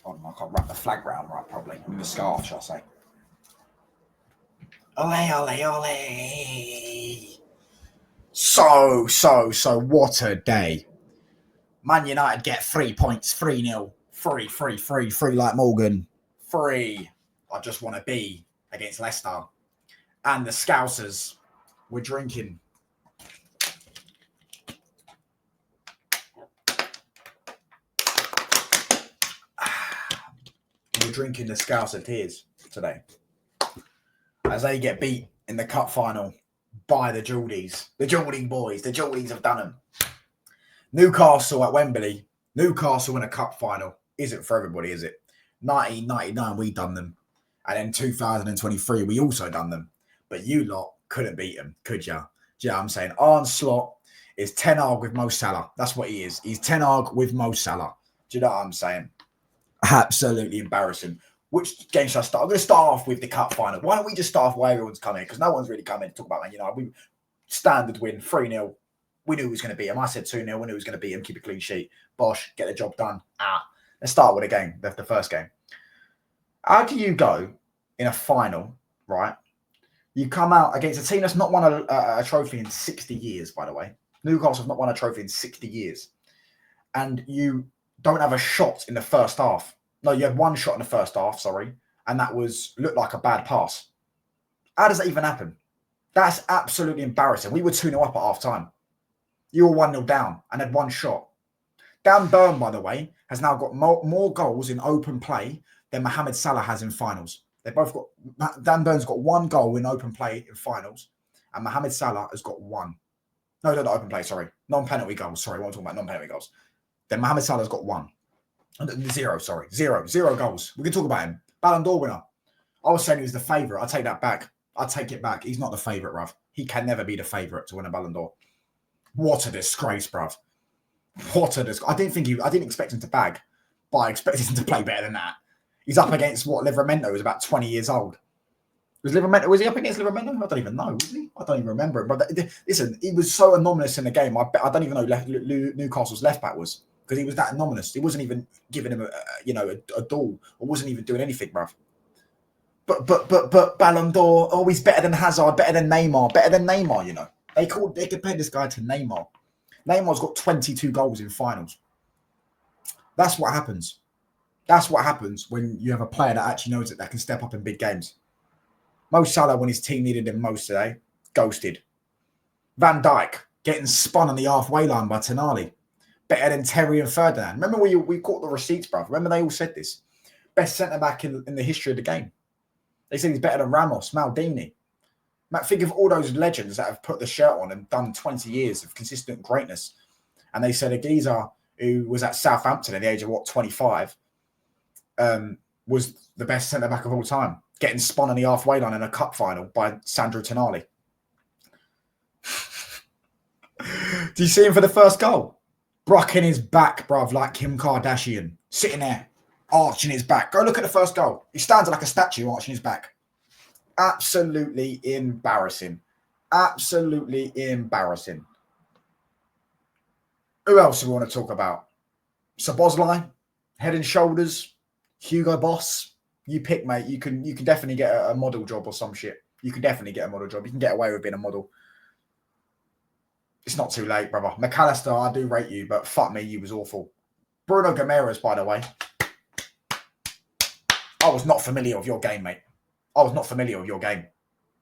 Hold on, I can't wrap the flag round right, probably. I mean, the scarf, shall I say. Ole, ole, ole. So, what a day. Man United get 3 points, 3-0. 3 like Morgan. 3. I just want to be against Leicester. And the Scousers were drinking. We're drinking the Scouser tears today. As they get beat in the cup final by the Geordies. The Geordie boys. The Geordies have done them. Newcastle at Wembley. Newcastle in a cup final. Isn't for everybody, is it? 1999, we done them. And then 2023, we also done them. But you lot couldn't beat them, could ya? Do you know what I'm saying? Arne Slot is Ten Hag with Mo Salah. That's what he is. He's Ten Hag with Mo Salah. Do you know what I'm saying? Absolutely embarrassing. Which game should I start? I'm going to start off with the cup final. Why don't we just start off where everyone's coming? Because no one's really coming to talk about Man. We standard win, 3-0. We knew it was going to beat him. I said 2-0. We knew it was going to beat him. Keep a clean sheet. Bosh, get the job done. Let's start with a game, the first game. How do you go in a final, right? You come out against a team that's not won a trophy in 60 years, by the way. Newcastle have not won a trophy in 60 years. And you don't have a shot in the first half. No, you had one shot in the first half, sorry. And that looked like a bad pass. How does that even happen? That's absolutely embarrassing. We were 2-0 up at half time. You were 1-0 down and had one shot. Dan Burn, by the way, has now got more goals in open play than Mohamed Salah has in finals. They both got... Dan Burn's got 1 goal in open play in finals, and Mohamed Salah has got 1. No, not open play, sorry. Non-penalty goals. Sorry, what I'm talking about, non-penalty goals. Then Mohamed Salah's got 1. 0, sorry. 0 goals. We can talk about him. Ballon d'Or winner. I was saying he was the favourite. I take that back. I take it back. He's not the favourite, bruv. He can never be the favourite to win a Ballon d'Or. What a disgrace, bruv. What a disgrace. I didn't expect him to bag, but I expected him to play better than that. He's up against what Livramento was about 20 years old. Was he up against Livramento? I don't even know. Was he? I don't even remember him. But listen, he was so anomalous in the game. I don't even know who Newcastle's left back was, because he was that anomalous. He wasn't even giving him a duel, or wasn't even doing anything, bruv. But Ballon d'Or, oh, he's better than Hazard, better than Neymar, you know. They compared this guy to Neymar. Neymar's got 22 goals in finals. That's what happens. That's what happens when you have a player that actually knows that can step up in big games. Mo Salah, when his team needed him most today, ghosted. Van Dijk getting spun on the halfway line by Tonali. Better than Terry and Ferdinand. Remember we caught the receipts, bruv. Remember they all said this. Best centre-back in the history of the game. They said he's better than Ramos, Maldini. Think of all those legends that have put the shirt on and done 20 years of consistent greatness. And they said a geezer who was at Southampton at the age of, 25, was the best centre-back of all time, getting spun on the halfway line in a cup final by Sandro Tonali. Do you see him for the first goal? Brucking his back, bruv, like Kim Kardashian, sitting there, arching his back. Go look at the first goal. He stands like a statue, arching his back. Absolutely embarrassing. Absolutely embarrassing. Who else do we want to talk about? Szoboszlai, Head and Shoulders, Hugo Boss. You pick, mate. You can definitely get a model job or some shit. You can definitely get a model job. You can get away with being a model. It's not too late, brother. McAllister, I do rate you, but fuck me, you was awful. Bruno Guimaraes, by the way. I was not familiar with your game, mate. I was not familiar with your game.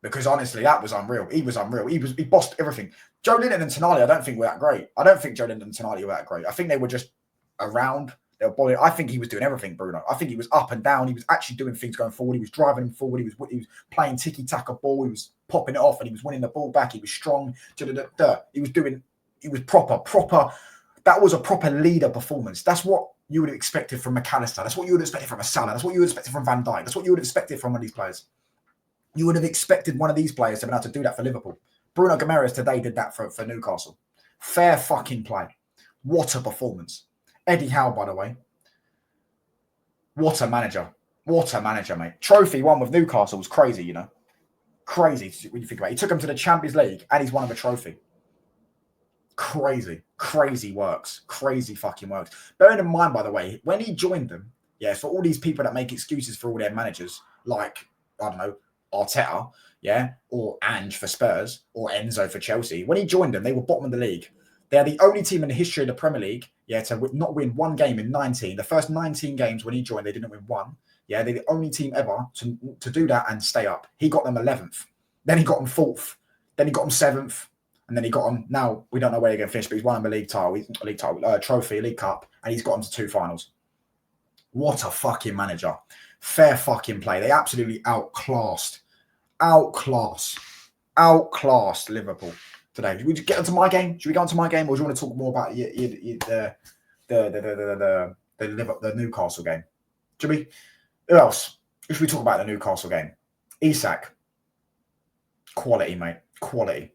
Because honestly, that was unreal. He was unreal. He bossed everything. Joe Linton and Tonali, I don't think were that great. I don't think Joe Linton and Tonali were that great. I think they were just around. They were boiling. I think he was doing everything, Bruno. I think he was up and down. He was actually doing things going forward. He was driving him forward. He was playing tiki-taka ball. He was popping it off and he was winning the ball back. He was strong. He was proper. That was a proper leader performance. That's what you would have expected from McAllister. That's what you would have expected from a Salah. That's what you would have expected from Van Dijk. That's what you would have expected from one of these players. You would have expected one of these players to be able to do that for Liverpool. Bruno Guimaraes today did that for Newcastle. Fair fucking play. What a performance. Eddie Howe, by the way. What a manager. What a manager, mate. Trophy won with Newcastle was crazy, you know. Crazy when you think about it. He took him to the Champions League and he's won a trophy. Crazy. Crazy works. Crazy fucking works. Bearing in mind, by the way, when he joined them, Yeah, it's for all these people that make excuses for all their managers, like, I don't know, Arteta, yeah, or Ange for Spurs, or Enzo for Chelsea. When he joined them, they were bottom of the league. They're the only team in the history of the Premier League, yeah, to not win one game in 19. The first 19 games when he joined, they didn't win one. Yeah, they're the only team ever to do that and stay up. He got them 11th. Then he got them 4th. Then he got them 7th. And then he got them, now we don't know where they're going to finish, but he's won them a league title, trophy, league cup, and he's got them to 2 finals. What a fucking manager. Fair fucking play. They absolutely outclassed Liverpool today. Should we get onto my game? Should we go onto my game, or do you want to talk more about the Newcastle game? Should we? Who else? Should we talk about the Newcastle game? Isak. Quality, mate. Quality.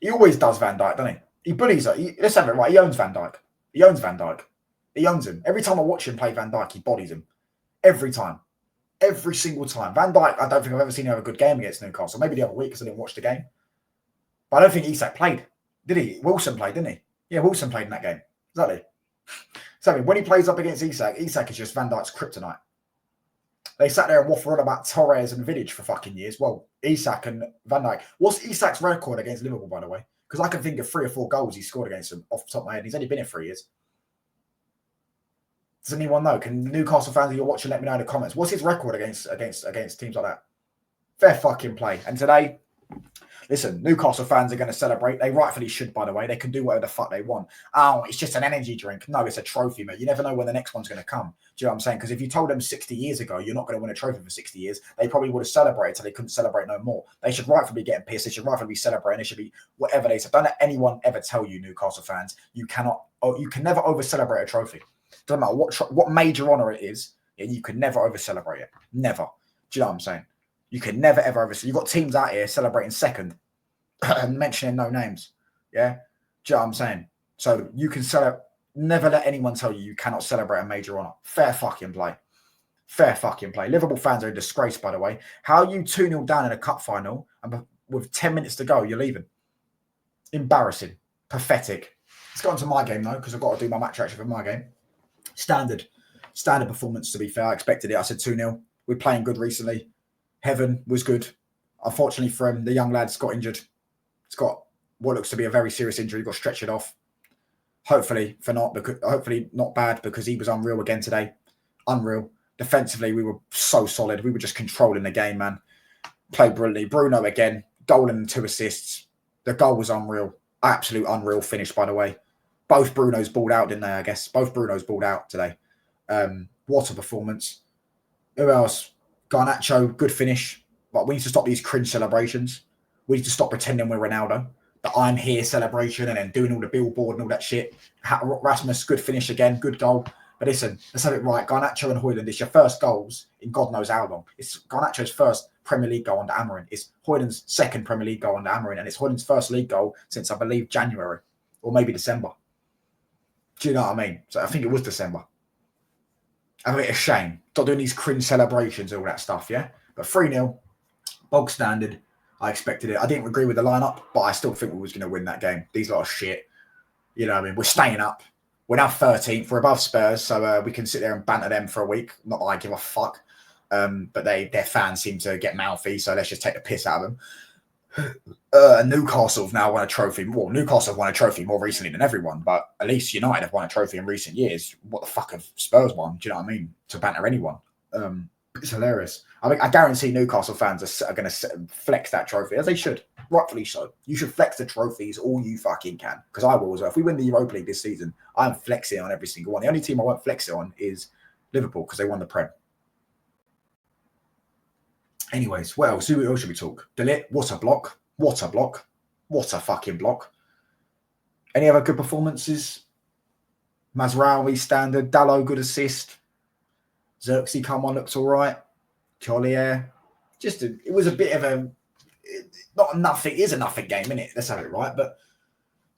He always does Van Dijk, doesn't he? He bullies her. Let's have it right. He owns Van Dijk. He owns him. Every time I watch him play Van Dijk, he bodies him. Every time. Every single time. Van Dijk, I don't think I've ever seen him have a good game against Newcastle. Maybe the other week because I didn't watch the game. But I don't think Isak played. Did he? Wilson played, didn't he? Yeah, Wilson played in that game. Exactly. So when he plays up against Isak is just Van Dijk's kryptonite. They sat there and waffled on about Torres and Vidic for fucking years. Well, Isak and Van Dijk. What's Isak's record against Liverpool, by the way? Because I can think of 3 or 4 goals he scored against them off the top of my head. He's only been here 3 years. Does anyone know? Can Newcastle fans that you're watching let me know in the comments? What's his record against teams like that? Fair fucking play. And today, listen, Newcastle fans are going to celebrate. They rightfully should, by the way. They can do whatever the fuck they want. Oh, it's just an energy drink. No, it's a trophy, mate. You never know when the next one's going to come. Do you know what I'm saying? Because if you told them 60 years ago you're not going to win a trophy for 60 years, they probably would have celebrated till they couldn't celebrate no more. They should rightfully be getting pissed. They should rightfully be celebrating. They should be whatever they said. Don't let anyone ever tell you, Newcastle fans, you can never over-celebrate a trophy. Doesn't matter what major honour it is, you can never over-celebrate it. Never. Do you know what I'm saying? You can never, ever over-celebrate. You've got teams out here celebrating second and mentioning no names. Yeah? Do you know what I'm saying? So you can celebrate. Never let anyone tell you cannot celebrate a major honour. Fair fucking play. Fair fucking play. Liverpool fans are a disgrace, by the way. How are you 2-0 down in a cup final and with 10 minutes to go, you're leaving? Embarrassing. Pathetic. Let's go on to my game, though, because I've got to do my match reaction for my game. Standard performance, to be fair. I expected it. I said 2-0. We're playing good recently. Heaven was good. Unfortunately for him, the young lad's got injured. He's got what looks to be a very serious injury. He got stretchered off. Hopefully not bad, because he was unreal again today. Unreal. Defensively, we were so solid. We were just controlling the game, man. Played brilliantly. Bruno again. Goal and 2 assists. The goal was unreal. Absolute unreal finish, by the way. Both Brunos balled out, didn't they, I guess? Both Brunos balled out today. What a performance. Who else? Garnacho, good finish. But we need to stop these cringe celebrations. We need to stop pretending we're Ronaldo. The I'm here celebration and then doing all the billboard and all that shit. Rasmus, good finish again. Good goal. But listen, let's have it right. Garnacho and Højlund, it's your first goals in God knows how long. It's Garnacho's first Premier League goal under Amorim. It's Højlund's second Premier League goal under Amorim. And it's Højlund's first league goal since, I believe, January or maybe December. Do you know what I mean? So I think it was December. I mean, it's a shame. Stop doing these cringe celebrations and all that stuff, yeah? But 3-0, bog standard. I expected it. I didn't agree with the lineup, but I still think we was going to win that game. These lot of shit. You know what I mean? We're staying up. We're now 13th. We're above Spurs, so we can sit there and banter them for a week. Not that I give a fuck. But their fans seem to get mouthy, so let's just take the piss out of them. Newcastle have now won a trophy. Well, Newcastle have won a trophy more recently than everyone, but at least United have won a trophy in recent years. What the fuck have Spurs won? Do you know what I mean? To banter anyone. It's hilarious. I mean, I guarantee Newcastle fans are going to flex that trophy, as they should. Rightfully so. You should flex the trophies all you fucking can, because I will as well. If we win the Europa League this season, I'm flexing on every single one. The only team I won't flex it on is Liverpool, because they won the Prem. Anyways, what else? Who else should we talk? Delit, what a block. What a block. What a fucking block. Any other good performances? Mazraoui standard. Dalot, good assist. Xerxes come on, looks all right. Collier. It was a bit of a... Not nothing. It is a nothing game, isn't it? Let's have it right. But,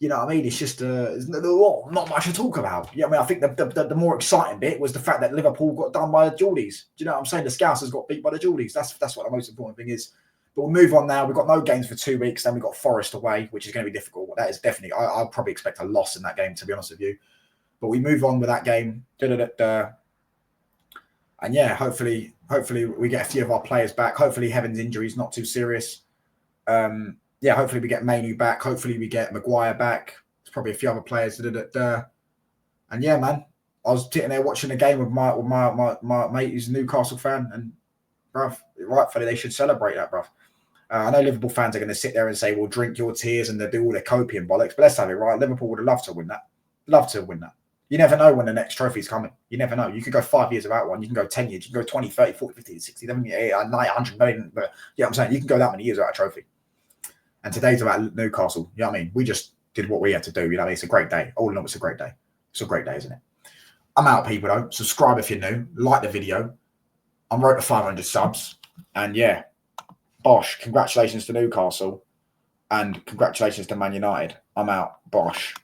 you know what I mean? It's just not much to talk about. Yeah, I mean, I think the more exciting bit was the fact that Liverpool got done by the Geordies. Do you know what I'm saying? The Scousers got beat by the Geordies. That's what the most important thing is. But we'll move on now. We've got no games for 2 weeks. Then we've got Forest away, which is going to be difficult. That is definitely... I'll probably expect a loss in that game, to be honest with you. But we move on with that game. And yeah, hopefully we get a few of our players back. Hopefully Heaven's injury is not too serious. Yeah, hopefully we get Mainu back. Hopefully we get Maguire back. There's probably a few other players. And yeah, man, I was sitting there watching the game with my mate who's a Newcastle fan, and bruv, rightfully they should celebrate that, bruv. I know Liverpool fans are going to sit there and say, "Well, drink your tears," and they'll do all their copium bollocks. But let's have it right. Liverpool would have loved to win that. Love to win that. You never know when the next trophy's coming. You never know. You could go 5 years without one. You can go 10 years. You can go 20, 30, 40, 50, 60, 70, 80, 90, 100 million. But yeah, I'm saying you can go that many years without a trophy. And today's about Newcastle. You know what I mean? We just did what we had to do. You know what I mean? It's a great day. All in all, it's a great day. It's a great day, isn't it? I'm out, people, though. Subscribe if you're new. Like the video. I'm road to 500 subs. And yeah, bosh. Congratulations to Newcastle. And congratulations to Man United. I'm out. Bosh.